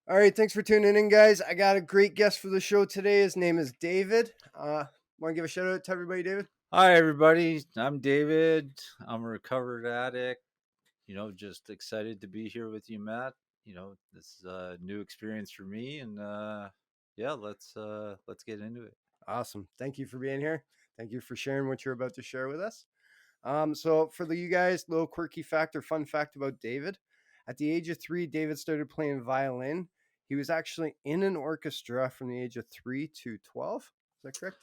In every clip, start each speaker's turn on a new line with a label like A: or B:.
A: All right, thanks for tuning in, guys. I got a great guest for the show today. His name is David. Want to give a shout out to everybody, David?
B: Hi, everybody. I'm David. I'm a recovered addict. Just excited to be here with you, Matt. This is a new experience for me, and yeah, let's get into it.
A: Awesome. Thank you for being here. Thank you for sharing what you're about to share with us. So for you guys, little quirky fact or fun fact about David. At the age of 3, David started playing violin. He was actually in an orchestra from the age of 3 to 12. Is that correct?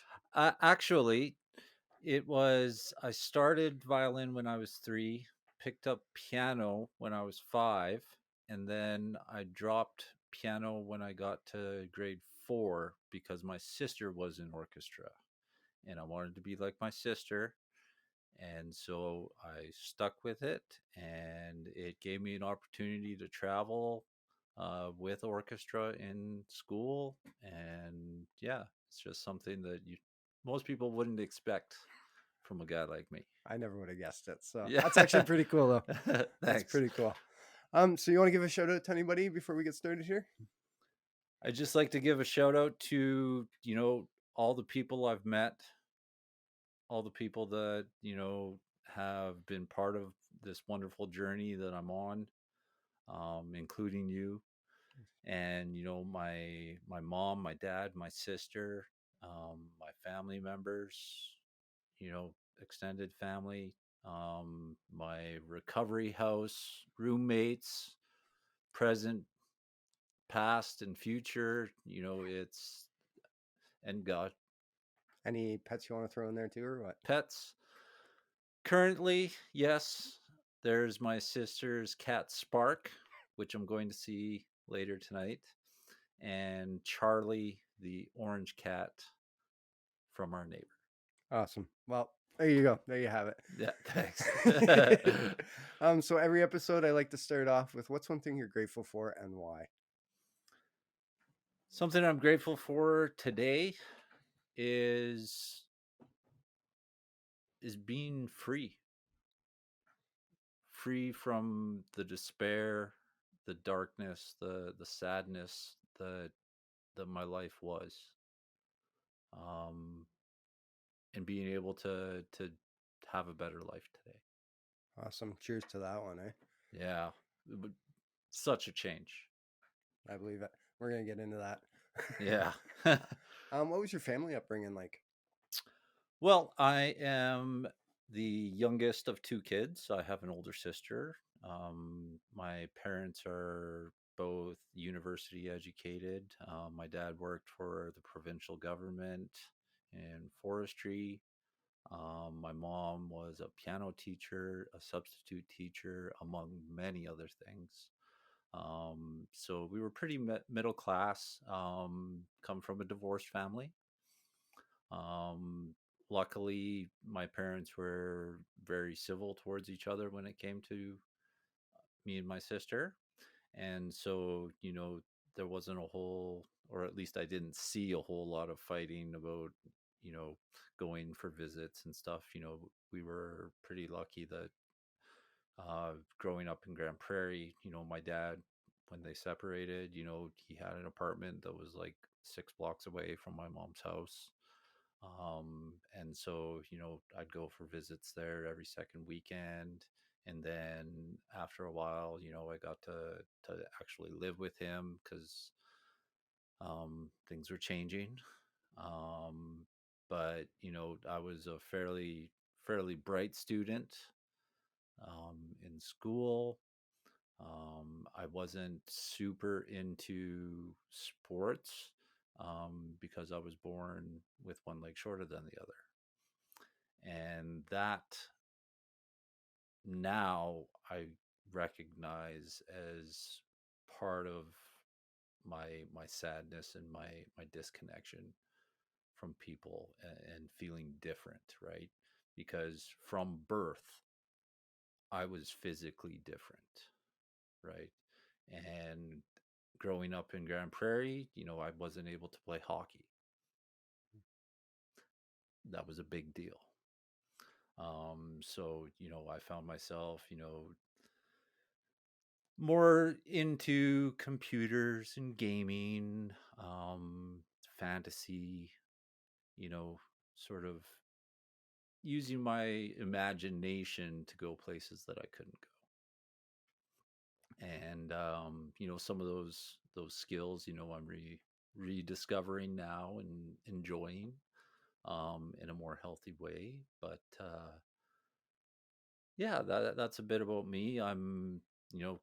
B: Actually, I started violin when I was 3, picked up piano when I was 5, and then I dropped piano when I got to grade 4 because my sister was in orchestra, and I wanted to be like my sister. And so I stuck with it, and it gave me an opportunity to travel with orchestra in school. And yeah, it's just something that most people wouldn't expect from a guy like me.
A: I never would have guessed it. So
B: Yeah.
A: that's actually pretty cool, though. That's
B: Thanks.
A: pretty cool. So you want to give a shout out to anybody before we get started here?
B: I'd just like to give a shout out to, all the people I've met, all the people that, have been part of this wonderful journey that I'm on, including you. And my mom, my dad, my sister, my family members, extended family, my recovery house roommates, present, past, and future. It's and God.
A: Any pets you want to throw in there too, or what?
B: Pets. Currently, yes, there's my sister's cat Spark, which I'm going to see later tonight, and Charlie, the orange cat from our neighbor.
A: Awesome. Well, there you go. There you have
B: Yeah, thanks.
A: it. So every episode, I like to start off with what's one thing you're grateful for and why.
B: Something I'm grateful for today is being free from the despair, the darkness, the sadness that my life was, um, and being able to have a better life today.
A: Awesome. Cheers to that one, eh?
B: Yeah, such a change.
A: I believe it. We're gonna get into that.
B: Yeah.
A: What was your family upbringing like?
B: Well, I am the youngest of two kids. I have an older sister. My parents are both university educated. My dad worked for the provincial government in forestry. My mom was a piano teacher, a substitute teacher, among many other things. So we were pretty middle class, come from a divorced family. Um, Luckily, my parents were very civil towards each other when it came to me and my sister. And so, there wasn't a whole, or at least I didn't see a whole lot of fighting about, you know, going for visits and stuff. We were pretty lucky that growing up in Grand Prairie, my dad, when they separated, he had an apartment that was like 6 blocks away from my mom's house. And so, I'd go for visits there every second weekend. And then after a while, I got to actually live with him because things were changing. Um, but I was a fairly bright student in school. I wasn't super into sports because I was born with one leg shorter than the other. And that now I recognize as part of my sadness and my disconnection from people, and feeling different, right? Because from birth I was physically different, right? And growing up in Grand Prairie, I wasn't able to play hockey. That was a big deal. So, I found myself, more into computers and gaming, fantasy, you know, sort of using my imagination to go places that I couldn't go. And some of those skills, I'm rediscovering now and enjoying in a more healthy way. But yeah, that's a bit about me. I'm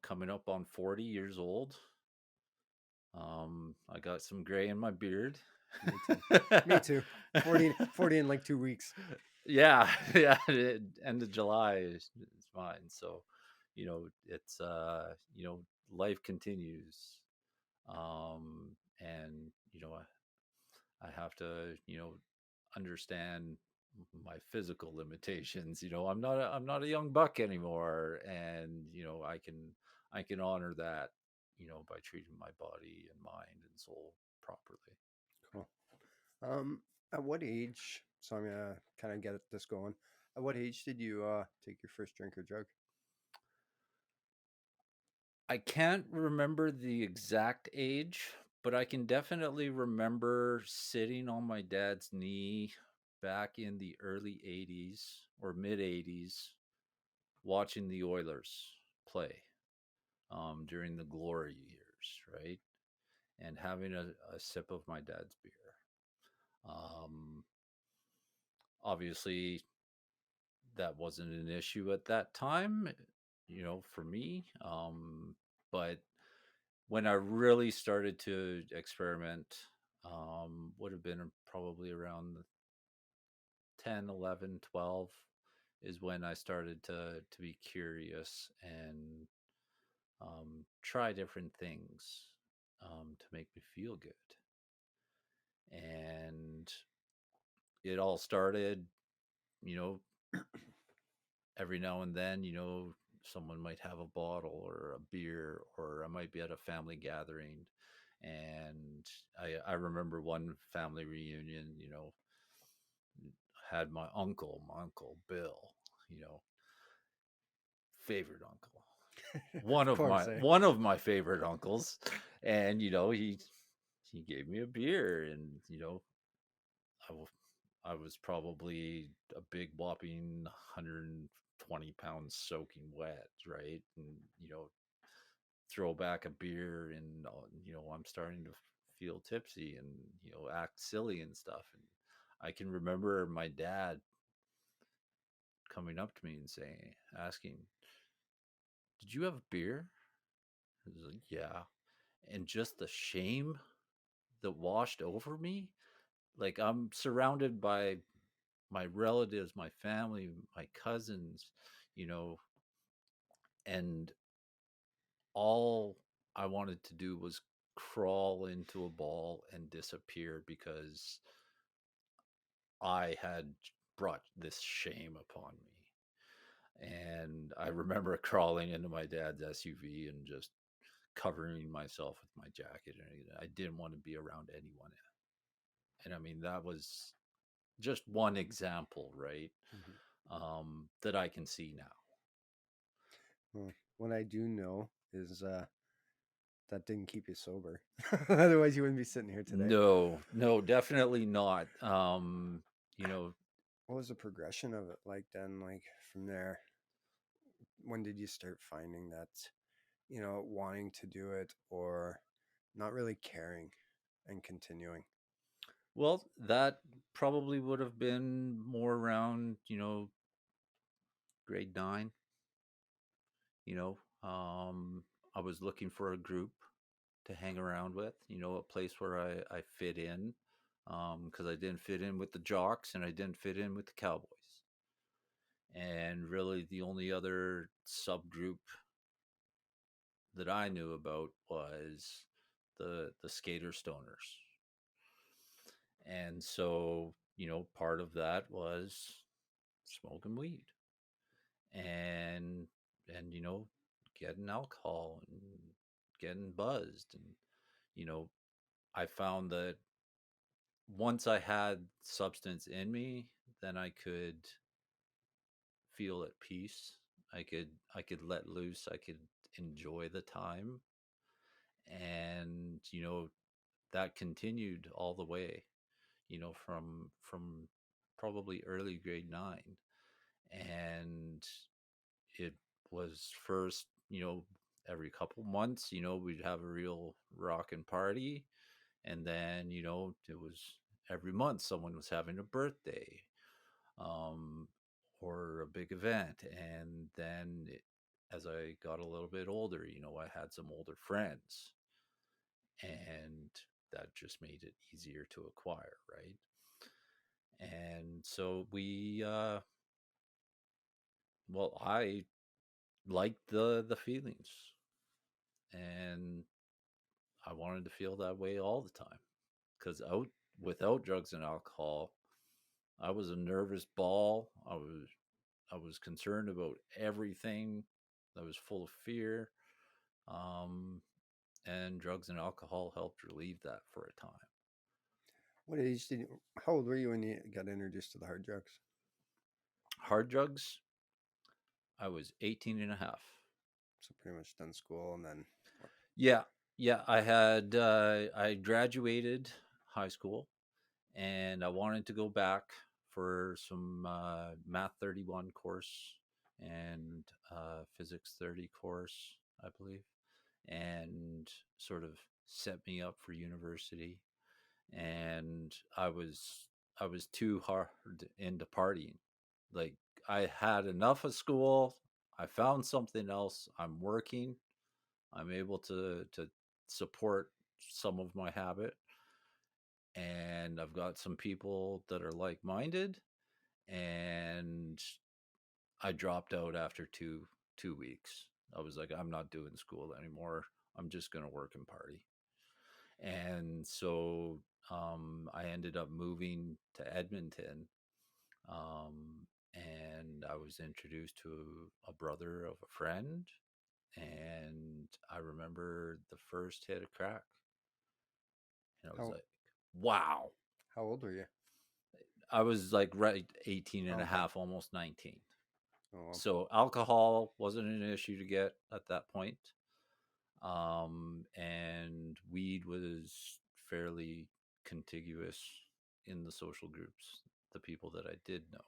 B: coming up on 40 years old. I got some gray in my beard.
A: Me too. Me too. 40 in like 2 weeks.
B: Yeah, yeah. End of July is fine. So, it's life continues. And I have to understand my physical limitations. I'm not a young buck anymore, and I can honor that by treating my body and mind and soul properly.
A: Cool. At what age? So I'm gonna kind of get this going. At what age did you take your first drink or drug?
B: I can't remember the exact age, but I can definitely remember sitting on my dad's knee back in the early 80s or mid 80s watching the Oilers play during the glory years, right? And having a sip of my dad's beer. Um, Obviously, that wasn't an issue at that time, for me. But when I really started to experiment, would have been probably around 10, 11, 12 is when I started to be curious and try different things to make me feel good. And it all started, you know, every now and then, someone might have a bottle or a beer, or I might be at a family gathering. And I remember one family reunion, had my uncle Bill, you know, favorite uncle, one
A: Of
B: of my
A: course, eh?
B: one of my favorite uncles, and he gave me a beer, and I, w- I was probably a big whopping 120 pounds soaking wet, right? And throw back a beer, and I'm starting to feel tipsy and act silly and stuff. And I can remember my dad coming up to me and asking, "Did you have beer?" I was like, "Yeah." And just the shame that washed over me, like I'm surrounded by my relatives, my family, my cousins, you know, and all I wanted to do was crawl into a ball and disappear because I had brought this shame upon me. And I remember crawling into my dad's SUV and just covering myself with my jacket. And I didn't want to be around anyone. And I mean, that was just one example, right?
A: Mhm.
B: That I can see now.
A: Well, what I do know is that didn't keep you sober. Otherwise, you wouldn't be sitting here today.
B: No, no, definitely not. You know,
A: What was the progression of it like then? Like from there, when did you start finding that, wanting to do it or not really caring and continuing?
B: well, that probably would have been more around, grade 9, you know. I was looking for a group to hang around with, a place where I fit in, because I didn't fit in with the jocks and I didn't fit in with the cowboys. And really, the only other subgroup that I knew about was the skater stoners. And so, part of that was smoking weed and and getting alcohol and getting buzzed. And you know I found that once I had substance in me, then I could feel at peace. I could let loose. I could enjoy the time. And, that continued all the way, from probably early grade 9. And it was first, every couple months, we'd have a real rockin' party. And then, it was every month someone was having a birthday, um, or a big event. And then as I got a little bit older, I had some older friends, and that just made it easier to acquire, right? And so I liked the feelings, and I wanted to feel that way all the time, because out without drugs and alcohol, I was a nervous ball. I was concerned about everything. I was full of fear. Um, and drugs and alcohol helped relieve that for a time.
A: What age did you, how old were you when you got introduced to the hard drugs?
B: Hard drugs, I was 18 and a half.
A: So pretty much done school and then,
B: Yeah. Yeah. I graduated high school, and I wanted to go back for some Math 31 course and Physics 30 course, I believe, and sort of set me up for university. And I was too hard into partying. Like, I had enough of school. I found something else. I'm working. I'm able to support some of my habit, and I've got some people that are like-minded. And I dropped out after two weeks. I was like, I'm not doing school anymore. I'm just gonna work and party. And so I ended up moving to Edmonton, and I was introduced to a brother of a friend. And I remember the first hit of crack, and I was
A: how
B: like, wow.
A: how old were you?
B: I was like right 18 and a
A: Okay.
B: half, almost 19.
A: Oh, well,
B: So alcohol wasn't an issue to get at that point. And weed was fairly contiguous in the social groups, the people that I did know.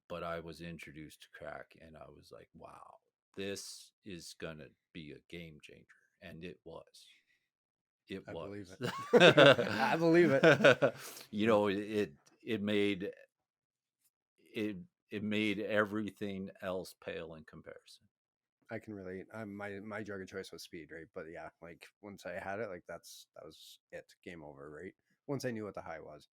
B: But I was introduced to crack, and I was like, wow, this is going to be a game changer. And it was. It
A: I
B: was.
A: believe it. I believe it. Yeah,
B: It made it it made everything else pale in comparison.
A: I can relate. My drug of choice was speed, right? But yeah, like once I had it, like that was it. Game over, right? Once I knew what the high was.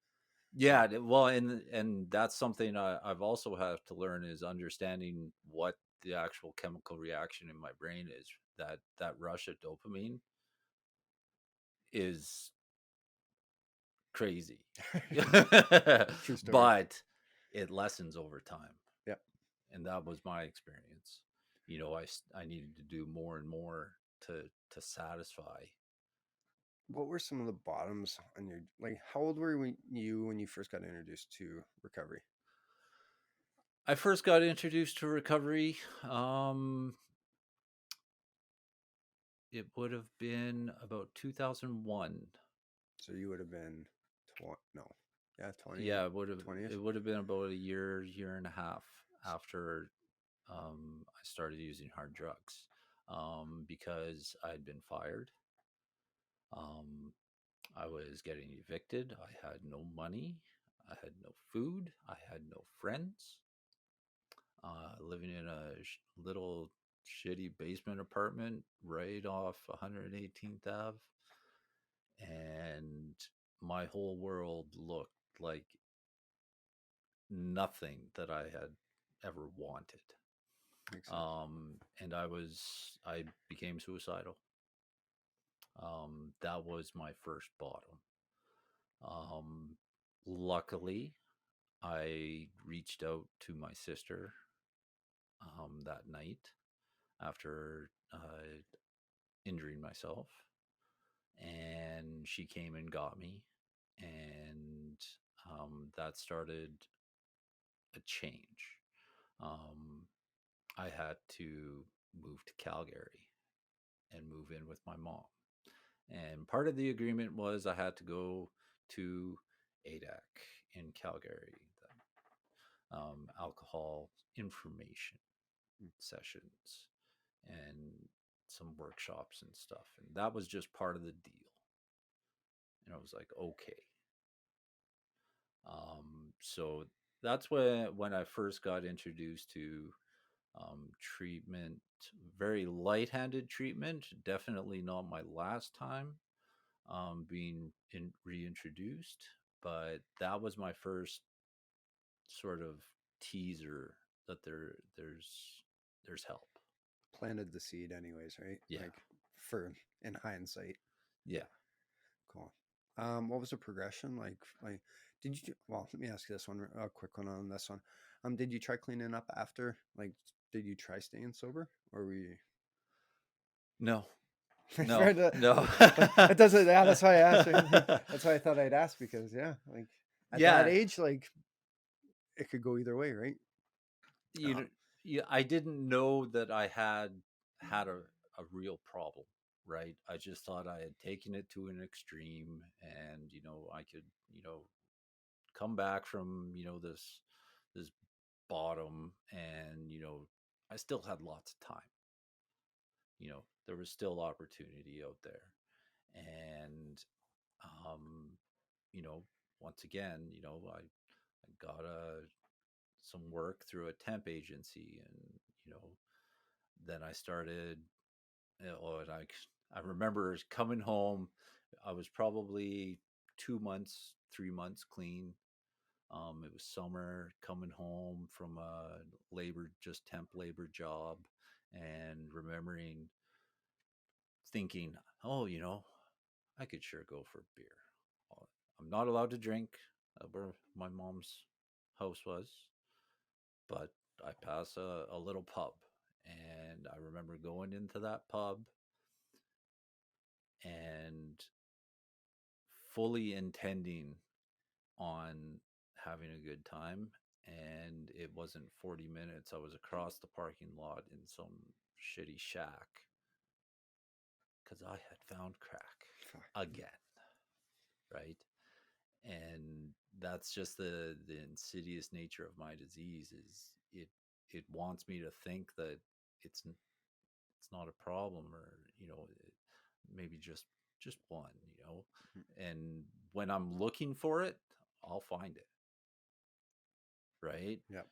B: Yeah, well, and that's something I've also have to learn, is understanding what the actual chemical reaction in my brain is. That rush of dopamine is crazy,
A: True story.
B: but it lessens over time,
A: Yeah.
B: and that was my experience. I needed to do more and more to satisfy.
A: What were some of the bottoms on your like? How old were you when you first got introduced to recovery?
B: I first got introduced to recovery. It would have been about 2001.
A: So you would have been 20, no, yeah, 20,
B: Yeah, it
A: 20ish.
B: would have been about a year and a half after I started using hard drugs, because I'd been fired. Um, I was getting evicted. I had no money. I had no food. I had no friends. Living in a little shitty basement apartment right off 118th Ave, and my whole world looked like nothing that I had ever wanted.
A: Makes sense.
B: And I became suicidal. That was my first bottom. Um, Luckily, I reached out to my sister that night after injuring myself, and she came and got me, and that started a change. Um, I had to move to Calgary and move in with my mom. And part of the agreement was I had to go to ADAC in Calgary, the alcohol information sessions and some workshops and stuff. And that was just part of the deal. And I was like, okay. So that's when I first got introduced to treatment, very light-handed treatment. Definitely not my last time being reintroduced, but that was my first sort of teaser that there's help.
A: Planted the seed, anyways, right?
B: Yeah,
A: Like for in hindsight.
B: yeah.
A: Cool. What was the progression like? Like, did you? Well, let me ask you this one, a quick one on this one. Did you try cleaning up after? Like, did you try staying sober, or were you?
B: No, no,
A: Fair to-
B: no.
A: but it doesn't. Yeah, that's why I asked. That's why I thought I'd ask because yeah, like at that
B: Yeah,
A: age, like it could go either way, right?
B: you know, yeah, I didn't know that I had a real problem, right? I just thought I had taken it to an extreme, and I could, come back from this bottom, and I still had lots of time. There was still opportunity out there, and um, you know, once again, I got some work through a temp agency, and then I started. And I remember coming home. I was probably 2 months, 3 months clean. It was summer, coming home from a just temp labor job, and remembering thinking, oh, I could sure go for a beer. I'm not allowed to drink where my mom's house was, but I pass a little pub. And I remember going into that pub and fully intending on having a good time. And it wasn't 40 minutes. I was across the parking lot in some shitty shack because I had found crack
A: Fuck.
B: again. Right. And that's just the insidious nature of my disease. Is it wants me to think that it's not a problem, or maybe just one, and when I'm looking for it, I'll find it. Right.
A: Yep,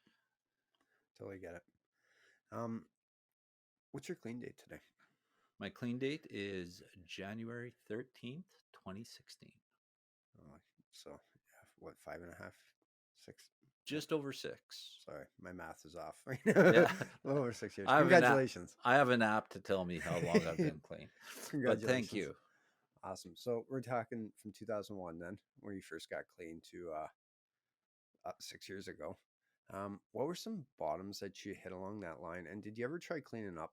A: totally get it. Um, what's your clean date today?
B: My clean date is January 13th, 2016.
A: Oh, so yeah, what, 5.5, 6? Yeah,
B: Just over 6.
A: sorry, my math is off. A
B: Yeah.
A: little over 6 years.
B: I have an app.
A: Congratulations.
B: I have an app to tell me how long I've been clean. But thank
A: Congratulations.
B: you.
A: Awesome. So we're talking from 2001 then, where you first got clean to 6 years ago. What were some bottoms that you hit along that line? And did you ever try cleaning up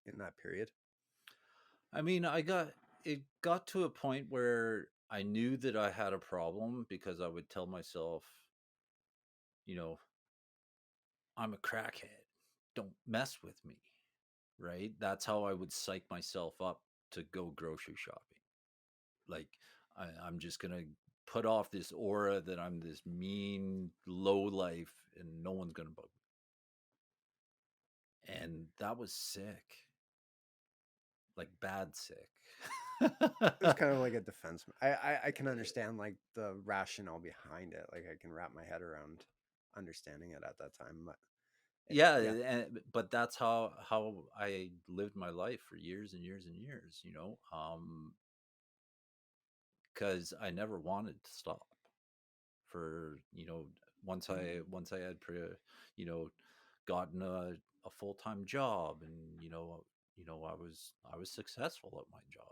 A: in that period?
B: I mean, it got to a point where I knew that I had a problem because I would tell myself, you know, I'm a crackhead. Don't mess with me. Right? That's how I would psych myself up to go grocery shopping. Like, I'm just going to put off this aura that I'm this mean, low life and no one's going to bug me. And that was sick. Like, bad sick.
A: It was kind of like a defense. I can understand like the rationale behind it. Like I can wrap my head around understanding it at that time. But
B: Yeah,
A: yeah,
B: but that's how I lived my life for years and years and years, because I never wanted to stop. For once I had you know gotten a full-time job, and I was successful at my job.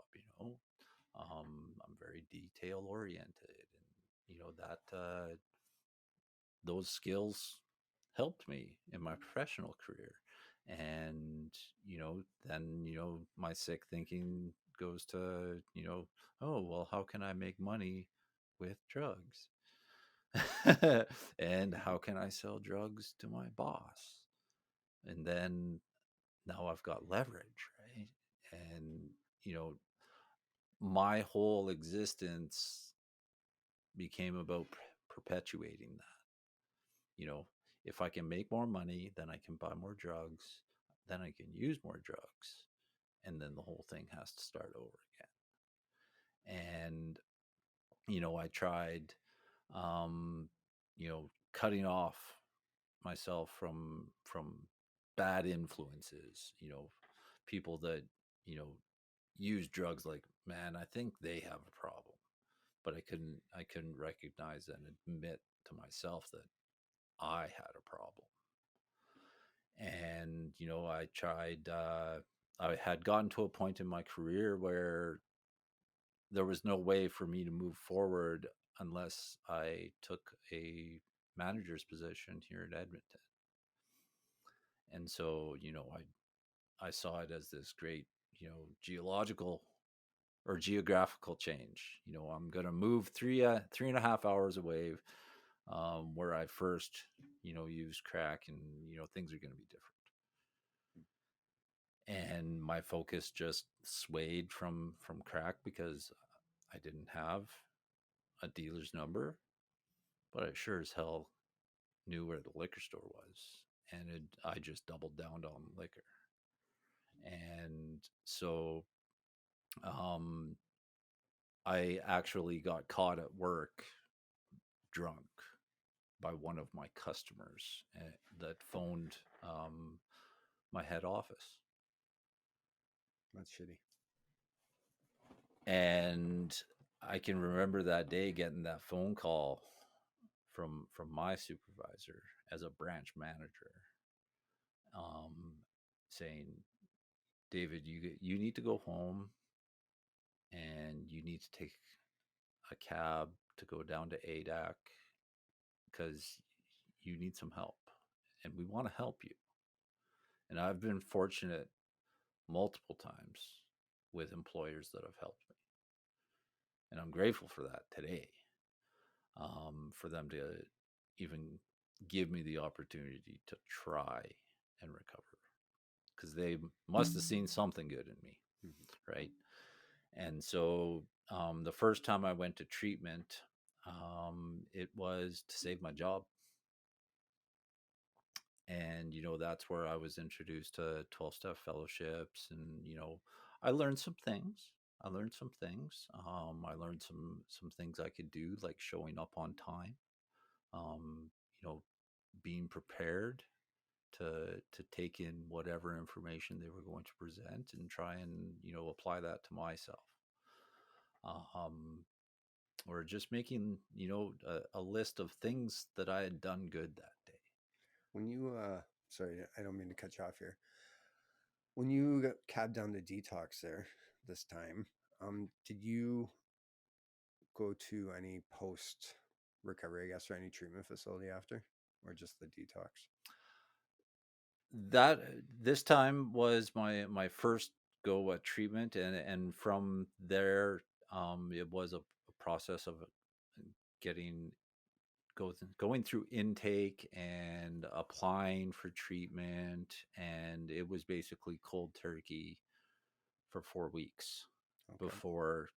B: I'm very detail oriented, and that those skills helped me in my professional career. And then my sick thinking goes to, oh, well, how can I make money with drugs? And how can I sell drugs to my boss? And then now I've got leverage, right? And, you know, my whole existence became about perpetuating that. You know, if I can make more money, then I can buy more drugs, then I can use more drugs, and then the whole thing has to start over again. And, I tried, um, cutting off myself from bad influences, people that, you know, use drugs. Like, man, I think they have a problem, but I couldn't recognize and admit to myself that I had a problem. And, I had gotten to a point in my career where there was no way for me to move forward unless I took a manager's position here in Edmonton. And so, I saw it as this great, geological or geographical change. I'm going to move 3.5 hours away, where I first, used crack, and, things are going to be different. And my focus just swayed from crack because I didn't have a dealer's number, but I sure as hell knew where the liquor store was, and I just doubled down on liquor. And so, um, I actually got caught at work drunk by one of my customers, that phoned, my head office.
A: That's shitty.
B: And I can remember that day getting that phone call from my supervisor as a branch manager, um, saying, David, you need to go home, and you need to take a cab to go down to ADAC because you need some help, and we want to help you. And I've been fortunate multiple times with employers that have helped me, and I'm grateful for that today, for them to even give me the opportunity to try and recover, because they must have seen something good in me,
A: Mm-hmm.
B: right? And so, the first time I went to treatment, it was to save my job. And, that's where I was introduced to 12 step fellowships. And, I learned some things. I learned some things I could do, like showing up on time, um, you know, being prepared to take in whatever information they were going to present and try and, apply that to myself. Um, or just making, a list of things that I had done good that day.
A: When you, sorry, I don't mean to cut you off here. When you got cabbed down to detox there this time, did you go to any post recovery, I guess, or any treatment facility after, or just the detox?
B: That This time was my first go at treatment, and from there, it was a process of getting going through intake and applying for treatment, and it was basically cold turkey for 4 weeks
A: Okay.
B: before,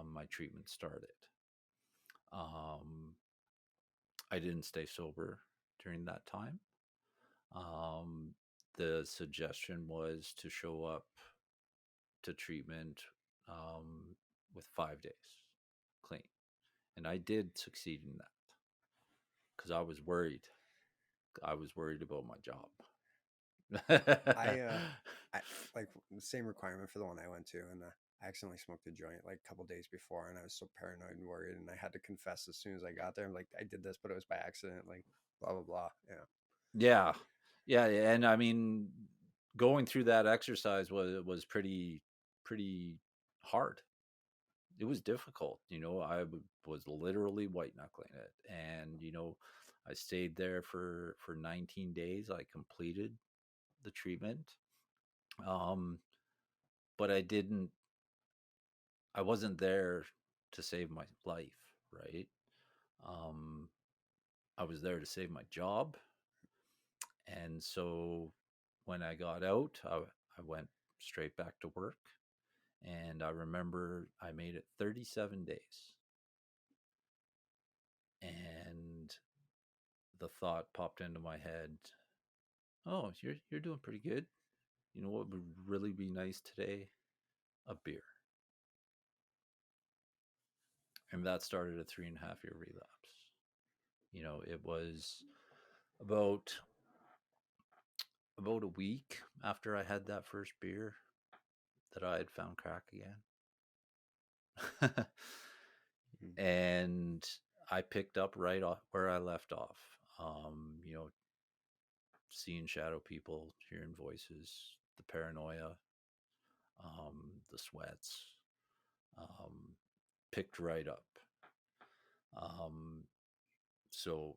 B: my treatment started. Um, I didn't stay sober during that time. Um, the suggestion was to show up to treatment, um, with 5 days clean. And I did succeed in that because I was worried. I was worried about my job.
A: I, I like the same requirement for the one I went to, and I accidentally smoked a joint like a couple days before, and I was so paranoid and worried, and I had to confess as soon as I got there. I'm like, I did this, but it was by accident. Like, blah blah blah. Yeah.
B: Yeah. Yeah. And I mean, going through that exercise was pretty hard. It was difficult. Was literally white knuckling it. And, I stayed there for 19 days. I completed the treatment. Um, but I wasn't there to save my life, right? Um, I was there to save my job. And so, when I got out, I went straight back to work. And I remember I made it 37 days. And the thought popped into my head, oh, you're doing pretty good. You know what would really be nice today? A beer. And that started a 3.5 year relapse. It was about about a week after I had that first beer that I had found crack again.
A: Mhm.
B: And I picked up right off where I left off. Seeing shadow people, hearing voices, the paranoia, the sweats, um, picked right up. Um, so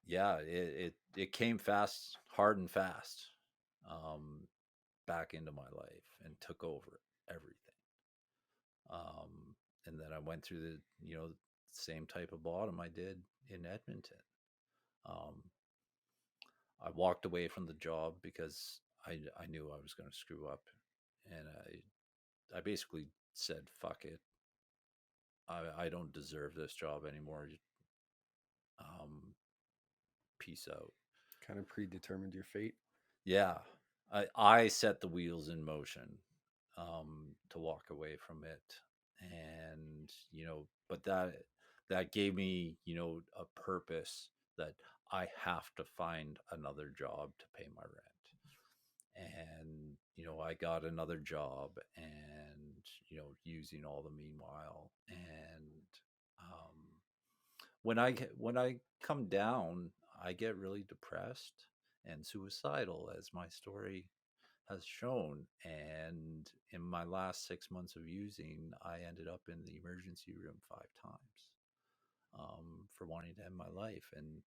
B: yeah, it came fast, hard and fast, um, back into my life and took over everything. And then I went through the same type of bottom I did in Edmonton. Um, I walked away from the job because I knew I was going to screw up, and I basically said, "Fuck it, I don't deserve this job anymore. Um, peace out."
A: Kind of predetermined your fate.
B: Yeah, I set the wheels in motion, to walk away from it, and but that gave me a purpose that I have to find another job to pay my rent. And I got another job, and using all the meanwhile. And um when I come down, I get really depressed and suicidal, as my story has shown. And in my last 6 months of using, I ended up in the emergency room 5 times, for wanting to end my life. And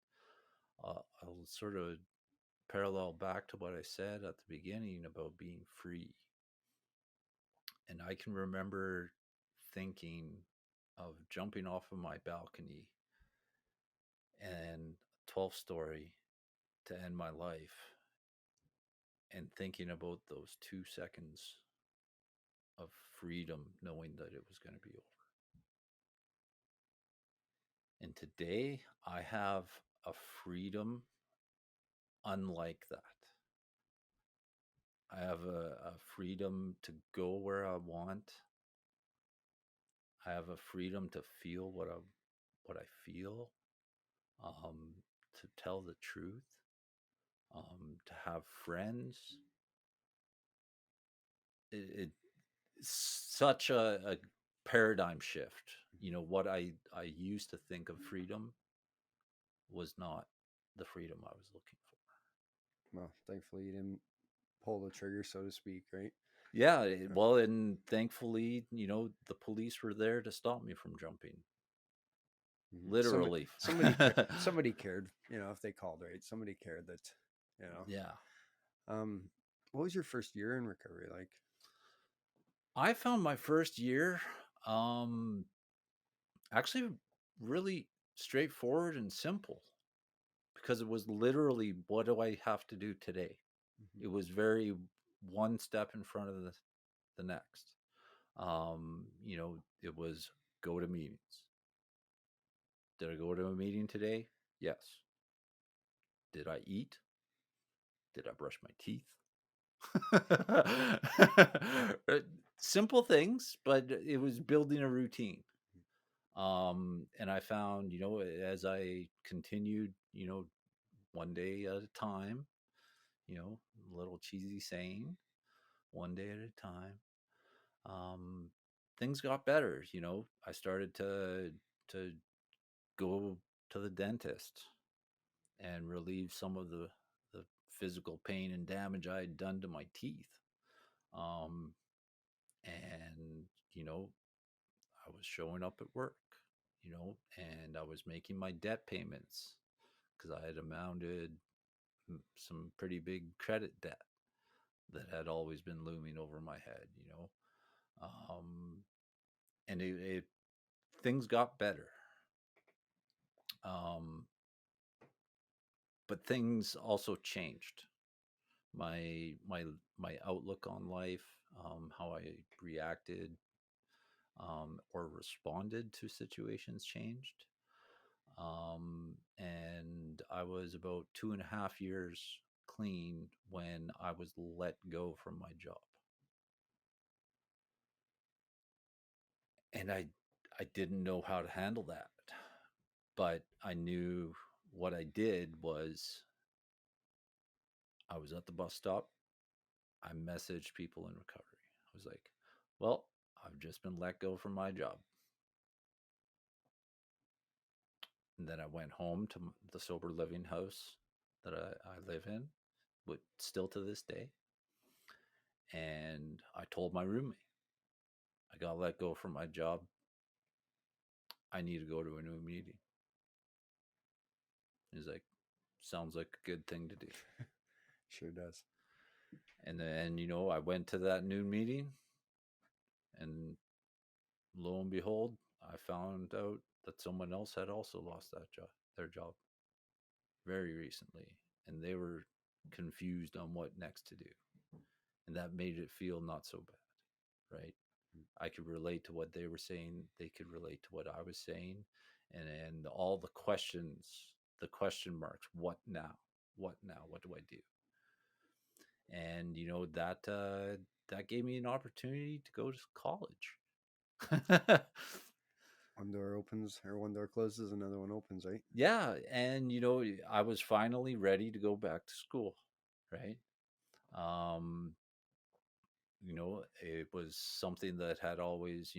B: I'll sort of parallel back to what I said at the beginning about being free. And I can remember thinking of jumping off of my balcony and 12th story to end my life, and thinking about those 2 seconds of freedom, knowing that it was going to be over. And today I have a freedom unlike that. I have a freedom to go where I want. I have a freedom to feel what I feel, to tell the truth, to have friends. It's such a paradigm shift. What I used to think of freedom was not the freedom I was looking for.
A: Well, thankfully you didn't pull the trigger, so to speak, right?
B: Yeah,
A: Yeah.
B: well, and thankfully, the police were there to stop me from jumping.
A: Mhm.
B: Literally.
A: Somebody cared, if they called, right? Somebody cared that, you know.
B: Yeah.
A: Um, what was your first year in recovery like?
B: I found my first year, um actually really straightforward and simple, because it was literally, what do I have to do today?
A: Mhm.
B: It was very one step in front of the next. It was go to meetings. Did I go to a meeting today? Yes. Did I eat? Did I brush my teeth? Simple things, but it was building a routine. And I found, as I continued, one day at a time, a little cheesy saying, one day at a time, um, things got better. I started to go to the dentist and relieve some of the physical pain and damage I had done to my teeth. Um, and I was showing up at work, and I was making my debt payments because I had amounted some pretty big credit debt that had always been looming over my head. Um, and things got better. Um, but things also changed. my my outlook on life, how I reacted or responded to situations changed. And I was about 2.5 years clean when I was let go from my job. And I didn't know how to handle that. But I knew what I did was I was at the bus stop. I messaged people in recovery. I was like, well, I've just been let go from my job. And then I went home to the sober living house that I live in, but still to this day. And I told my roommate, I got let go from my job. I need to go to a new meeting. He's like, sounds like a good thing to do.
A: Sure does.
B: And then, I went to that noon meeting, and lo and behold, I found out that someone else had also lost their job very recently, and they were confused on what next to do. And that made it feel not so bad, right? I could relate to what they were saying, they could relate to what I was saying, and all the questions, the question marks, what now? What now? What do I do? And that gave me an opportunity to go to college.
A: One door opens or one door closes, another one opens, right?
B: Yeah, and I was finally ready to go back to school, right? Um, it was something that had always,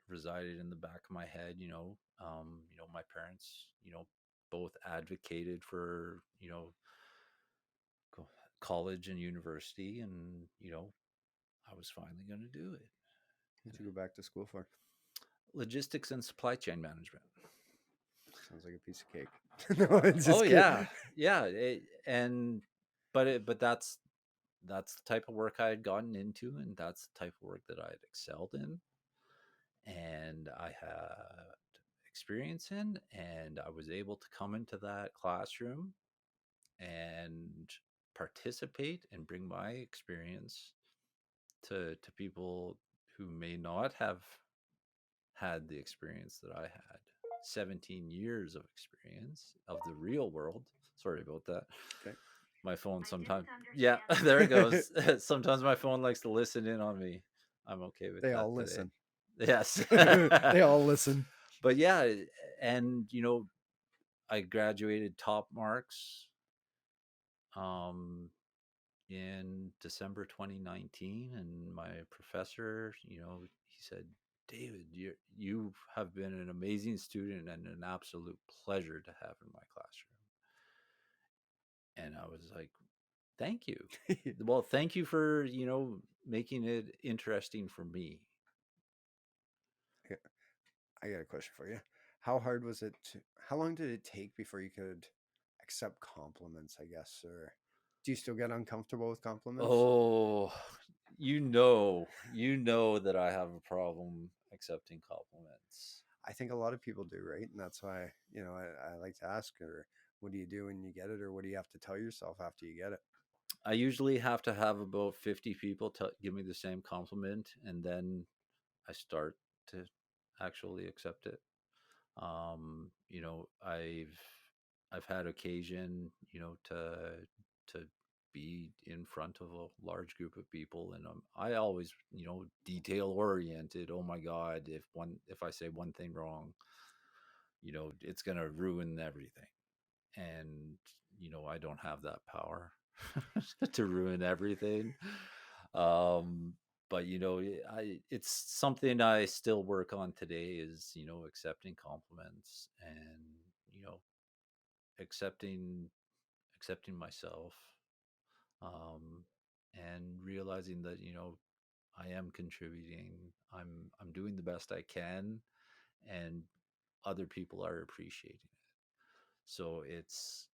B: resided in the back of my head. My parents, both advocated for, college and university, and I was finally going to do it.
A: What'd you go back to school for?
B: Logistics and supply chain management.
A: Sounds like a piece of cake. No, it's
B: Oh
A: just good.
B: yeah, yeah, and but that's the type of work I had gotten into, and that's the type of work that I had excelled in, and I had experience in, and I was able to come into that classroom and participate and bring my experience to people who may not have had the experience that I had. 17 years of experience of the real world. Sorry about that.
A: Okay.
B: My phone sometimes, yeah, there it goes. Sometimes my phone likes to listen in on me. I'm okay with
A: They
B: that
A: all
B: today.
A: listen.
B: Yes.
A: They all listen.
B: But yeah, and I graduated top marks um in December 2019, and my professor, he said, David, you have been an amazing student and an absolute pleasure to have in my classroom. And I was like, thank you. Well, thank you for, making it interesting for me.
A: I got a question for you. How hard was it to, how long did it take before you could accept compliments, I guess? Or do you still get uncomfortable with compliments?
B: Oh, you know that I have a problem accepting compliments.
A: I think a lot of people do, right? And that's why, I like to ask her, what do you do when you get it? Or what do you have to tell yourself after you get it?
B: I usually have to have about 50 people give me the same compliment, and then I start to actually accept it. Um, you know, I've I've had occasion, to be in front of a large group of people, and I always, detail oriented. Oh my God, if I say one thing wrong, it's gonna ruin everything. And I don't have that power to ruin everything. um but it's something I still work on today, is accepting compliments, and you know accepting myself, um and realizing that I am contributing. I'm doing the best I can, and other people are appreciating it. So it's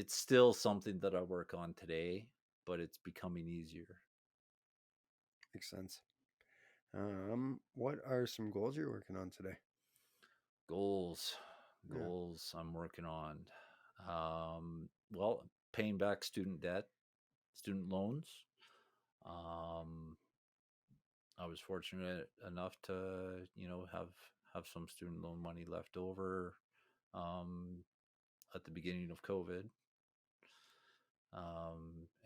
B: still something that I work on today, but it's becoming easier.
A: Makes sense. What are some goals you're working on today?
B: Goals,
A: Yeah.
B: I'm working on. Well, paying back student debt. student loans. Um, I was fortunate enough to, have some student loan money left over um, at the beginning of COVID,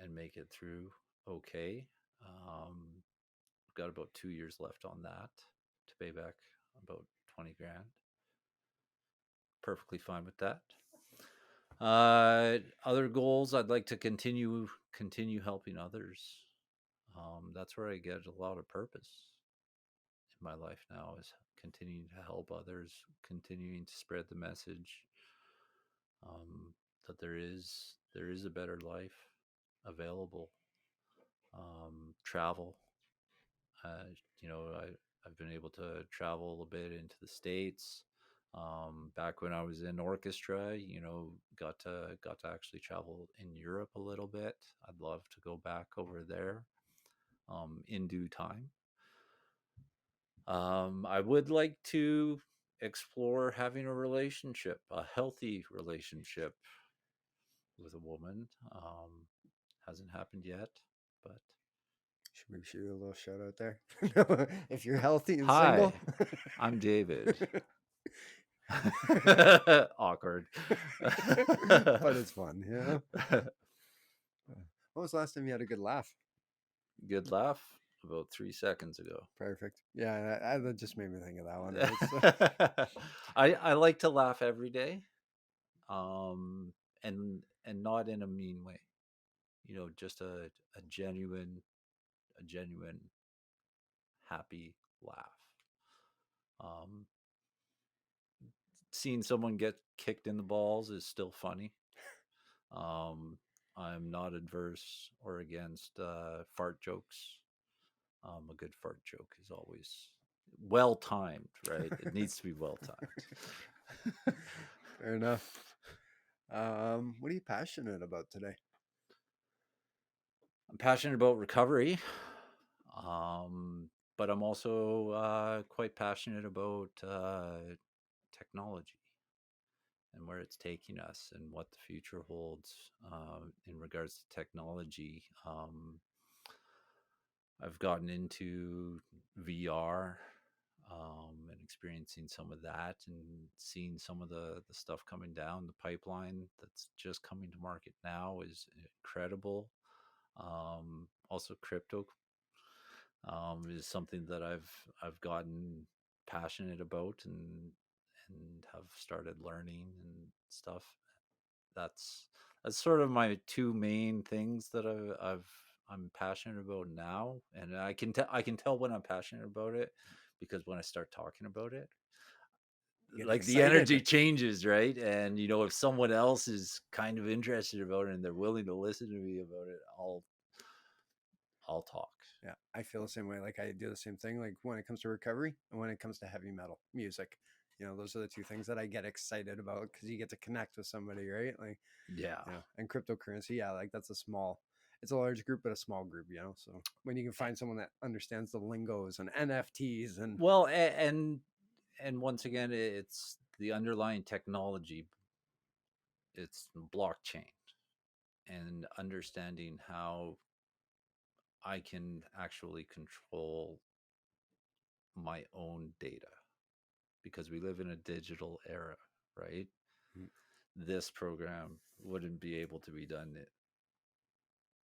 B: and make it through okay. Um, got about 2 years left on that to pay back about 20 grand. Perfectly fine with that. Other goals, I'd like to continue helping others. That's where I get a lot of purpose in my life now, is continuing to help others, continuing to spread the message, um, that there is a better life available. Travel, uh, you know, I've been able to travel a little bit into the States. Back when I was in orchestra, got to actually travel in Europe a little bit. I'd love to go back over there in due time. I would like to explore having a relationship, a healthy relationship with a woman. Hasn't happened yet, but
A: Should maybe shoot you a little shout out there. If you're healthy and single.
B: hi, I'm David. Awkward.
A: But it's fun, you know? When was the last time you had a good laugh?
B: Good laugh about 3 seconds ago.
A: Perfect. Yeah, that just made me think of that one, right? So,
B: I like to laugh every day, um, and not in a mean way. Just a genuine happy laugh. Um, Seeing someone get kicked in the balls is still funny. Um, I'm not adverse or against fart jokes. A good fart joke is always well timed, right? It needs to be well timed.
A: fair enough. What are you passionate about today?
B: I'm passionate about recovery, um, but I'm also quite passionate about technology and where it's taking us and what the future holds in regards to technology. I've gotten into VR, and experiencing some of that and seeing some of the stuff coming down the pipeline that's just coming to market now is incredible. Also, crypto is something that I've gotten passionate about and have started learning and stuff. That's that's sort of my two main things that I'm passionate about now, and I can tell when I'm passionate about it, because when I start talking about it,
A: You get
B: like the energy
A: excited.
B: changes, right? And if someone else is kind of interested about it and they're willing to listen to me about it, I'll talk.
A: Yeah, I feel the same way. Like I do the same thing. Like when it comes to recovery and when it comes to heavy metal music, those are the two things that I get excited about because you get to connect with somebody, right? Like,
B: Yeah.
A: and cryptocurrency, yeah, like it's a large group, but a small group, So when you can find someone that understands the lingos and NFTs and
B: Well, and once again, it's the underlying technology. It's blockchain, and understanding how I can actually control my own data, because we live in a digital era, right?
A: mm,
B: This program wouldn't be able to be done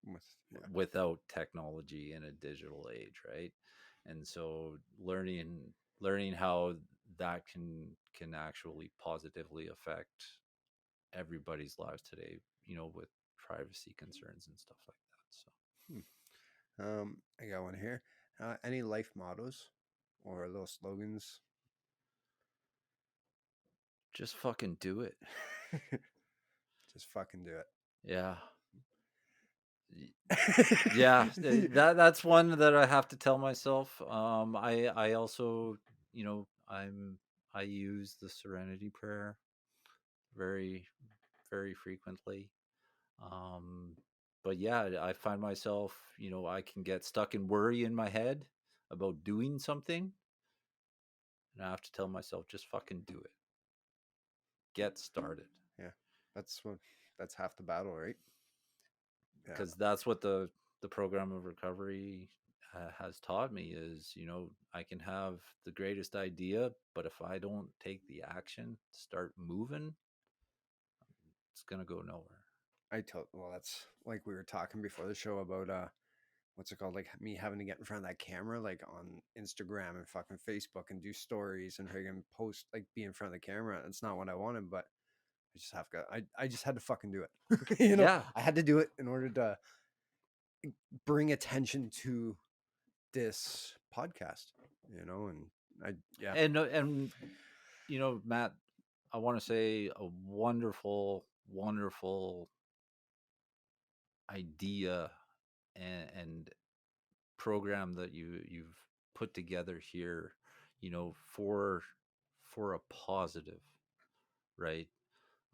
A: yeah,
B: without technology in a digital age, right? And so learning how that can actually positively affect everybody's lives today, with privacy concerns and stuff like that. So
A: hmm. I got one here. Any life mottos or little slogans?
B: just fucking do it.
A: Just fucking do
B: Yeah. Yeah,
A: it.
B: that's one that I have to tell myself. I also, I use the Serenity Prayer very, very frequently. Um, but yeah, I find myself, I can get stuck in worry in my head about doing something, and I have to tell myself, just fucking do it. Get started.
A: Yeah, that's what that's half the battle, right? Yeah,
B: because that's what the program of recovery has taught me is, I can have the greatest idea, but if I don't take the action, start moving, it's gonna go nowhere.
A: well, that's like we were talking before the show about what's it called? Like me having to get in front of that camera, like on Instagram and fucking Facebook and do stories and friggin' post, like be in front of the camera. It's not what I wanted, but I just had to fucking do it.
B: Yeah,
A: I had to do it in order to bring attention to this podcast, and yeah.
B: and Matt, I want to say a wonderful, wonderful idea and program that you've put together here, for a positive, right?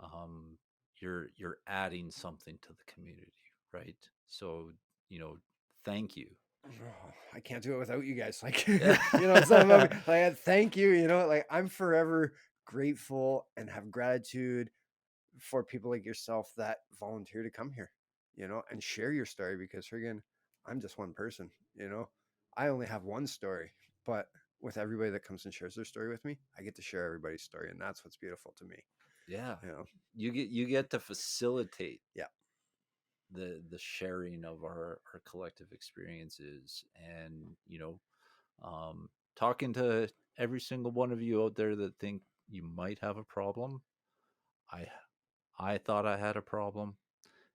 B: Um, you're adding something to the community, right? So, you know, thank you.
A: Oh, I can't do it without you guys. Like, it's not about me. Like, thank you. Like I'm forever grateful and have gratitude for people like yourself that volunteer to come here, and share your story because again, I'm just one person, I only have one story, but with everybody that comes and shares their story with me, I get to share everybody's story. And that's what's beautiful to me,
B: Yeah,
A: you know?
B: you get to facilitate
A: Yeah.
B: the sharing of our collective experiences, and talking to every single one of you out there that think you might have a problem. I i thought I had a problem,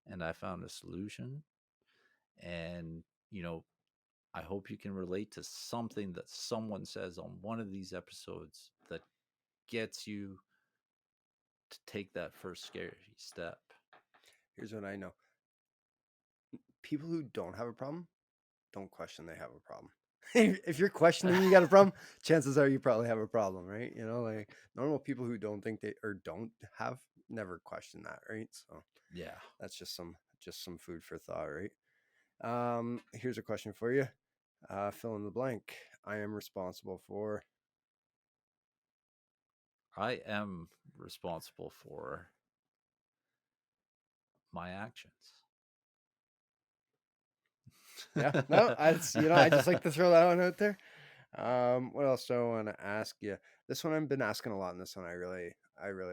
B: and I found a solution. And you know I hope you can relate to something that someone says on one of these episodes that gets you to take that first scary step.
A: Here's what I know: people who don't have a problem don't question they have a problem. If you're questioning you got a problem, chances are you probably have a problem, right? Like normal people who don't think they or don't have never question that, right? So
B: Yeah.
A: that's just some food for thought, right? Here's a question for you. Fill in the blank. I am responsible for.
B: I am responsible for my actions.
A: Yeah, no, I just like to throw that one out there. What else do I want to ask you? This one I've been asking a lot, and this one I really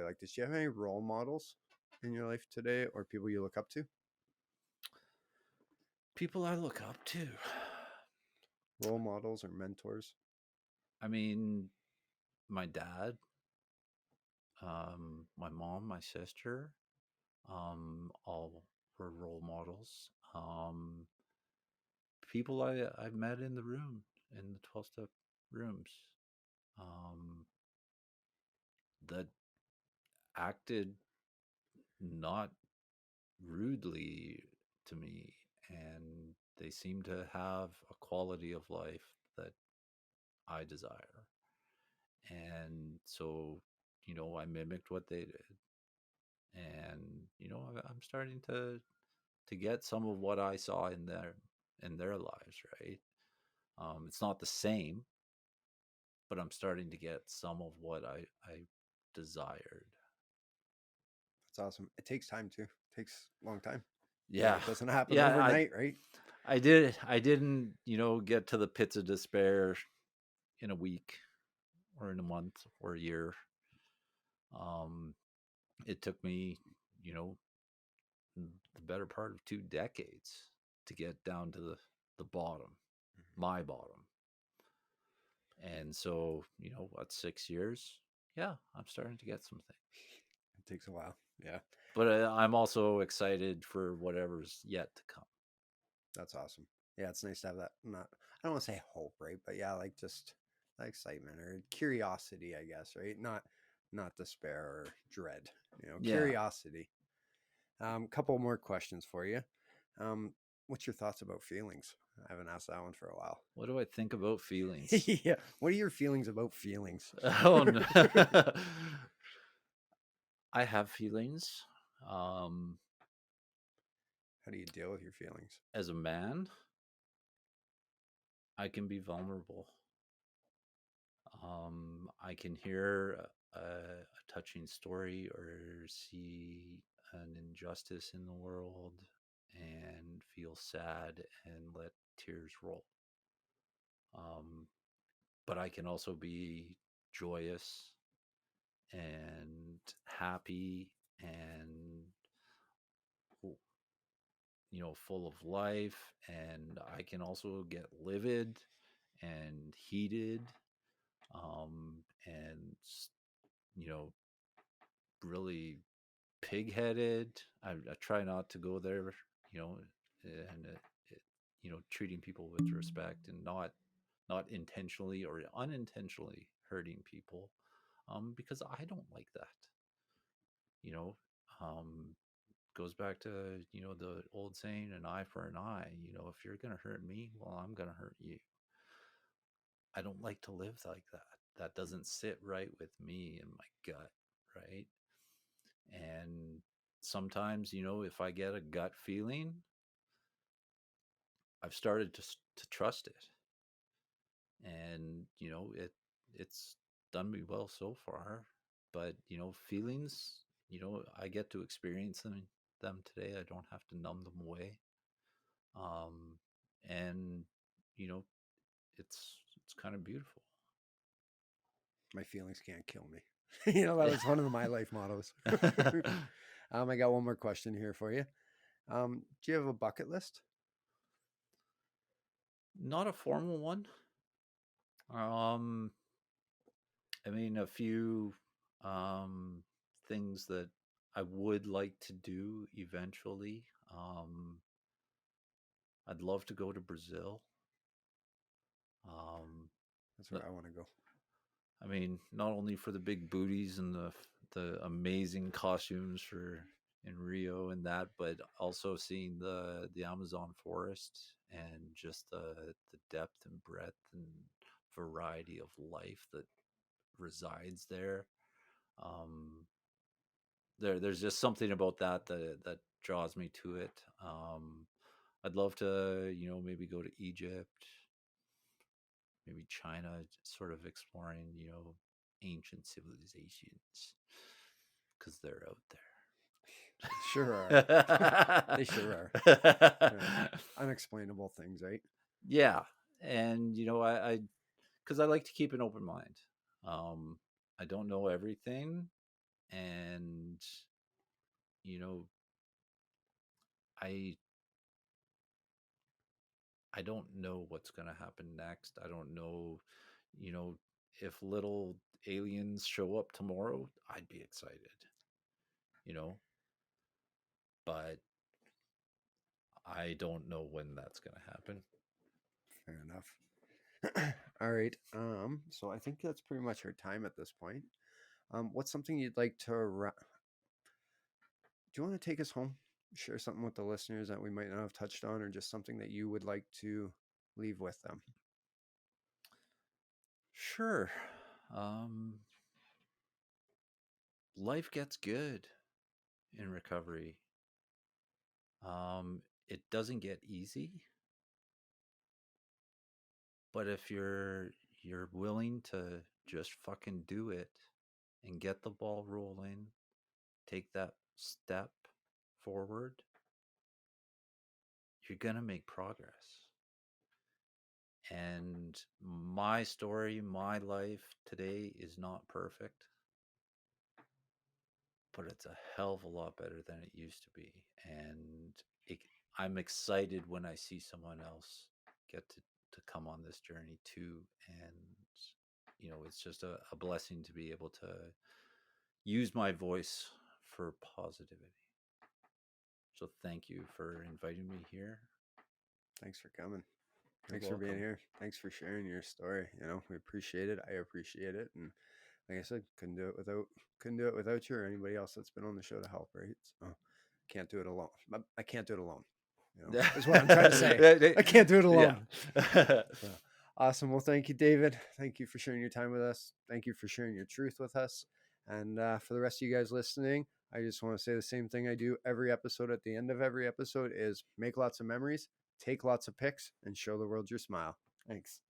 A: like this. Do you have any role models in your life today, or people you look up to?
B: People I look up to.
A: Role models or mentors?
B: I mean, my dad, my mom, my sister, all were role models. People I've met in the room, in the 12-step rooms, um, that acted not rudely to me, and they seem to have a quality of life that I desire. And so, I mimicked what they did. And, I'm starting to get some of what I saw in their lives, right? It's not the same, but I'm starting to get some of what I desired.
A: That's awesome. It takes time too. It takes a long time.
B: Yeah.
A: It doesn't happen
B: Yeah,
A: overnight, right?
B: I didn't, get to the pits of despair in a week or in a month or a year. Um, it took me, you know, the better part of 2 decades to get down to the bottom, my bottom. And so, what, 6 years? Yeah, I'm starting to get something.
A: It takes a while. Yeah,
B: But I'm also excited for whatever's yet to come.
A: that's awesome. Yeah, it's nice to have that. I don't want to say hope, right? But yeah, like just excitement or curiosity, I guess, right? Not despair or dread.
B: Yeah.
A: Curiosity. Couple more questions for you. Um, what's your thoughts about feelings? I haven't asked that one for a while.
B: What do I think about feelings?
A: Yeah. What are your feelings about feelings?
B: Oh no. I have feelings. Um,
A: How do you deal with your feelings?
B: as a man, I can be vulnerable. I can hear a touching story or see an injustice in the world, and feel sad and let tears roll. Um, but I can also be joyous and happy and full of life, and I can also get livid and heated, and you know really pig-headed. I try not to go there, you know and treating people with respect, and not intentionally or unintentionally hurting people, because I don't like that. you know um Goes back to the old saying, an eye for an eye. If you're going to hurt me, well, I'm going to hurt you. I don't like to live like that. That doesn't sit right with me in my gut, right? And sometimes, if I get a gut feeling, I've started to trust it. And it's done me well so far. But feelings, I get to experience them today. I don't have to numb them away. And you know it's kind of beautiful.
A: My feelings can't kill me. That was one of my life mottos. I got one more question here for you. Do you have a bucket list?
B: Not a formal one. um I mean, a few um things that I would like to do eventually. I'd love to go to Brazil. um
A: That's where I want to go.
B: I mean, not only for the big booties and the amazing costumes for in Rio and that, but also seeing the Amazon forest and just the depth and breadth and variety of life that resides there. Um, there's just something about that draws me to it. I'd love to, maybe go to Egypt, maybe China, sort of exploring, ancient civilizations, because they're out
A: Sure are.
B: there.
A: They sure are. Unexplainable things, right?
B: Yeah, and I because I like to keep an open mind. Um, I don't know everything, and you know, I I don't know what's going to happen next. I don't know, you know, if little aliens show up tomorrow, I'd be excited, you know, but I don't know when that's going to happen.
A: Fair enough. All right. So I think that's pretty much our time at this point. What's something you'd like to do you want to take us home? Share something with the listeners that we might not have touched on, or just something that you would like to leave with them?
B: Sure. Um, Life gets good in recovery. It doesn't get easy, but if you're willing to just fucking do it and get the ball rolling, take that step forward, you're going to make progress. And my story, my life today is not perfect, but it's a hell of a lot better than it used to be. And it, I'm excited when I see someone else get to come on this journey too. And, it's just a blessing to be able to use my voice for positivity. So thank you for inviting me here.
A: Thanks for coming.
B: You're
A: Thanks for being
B: welcome.
A: here. Thanks for sharing your story. We appreciate it. I appreciate it. And like I said, couldn't do it without you or anybody else that's been on the show to help, right? So can't do it alone. I can't do it alone. Is what I'm trying to say. I can't do it
B: Yeah.
A: alone. So, awesome. Well, thank you, David. Thank you for sharing your time with us. Thank you for sharing your truth with us. And for the rest of you guys listening, I just want to say the same thing I do every episode. At the end of every episode is make lots of memories, take lots of pics, and show the world your smile. Thanks.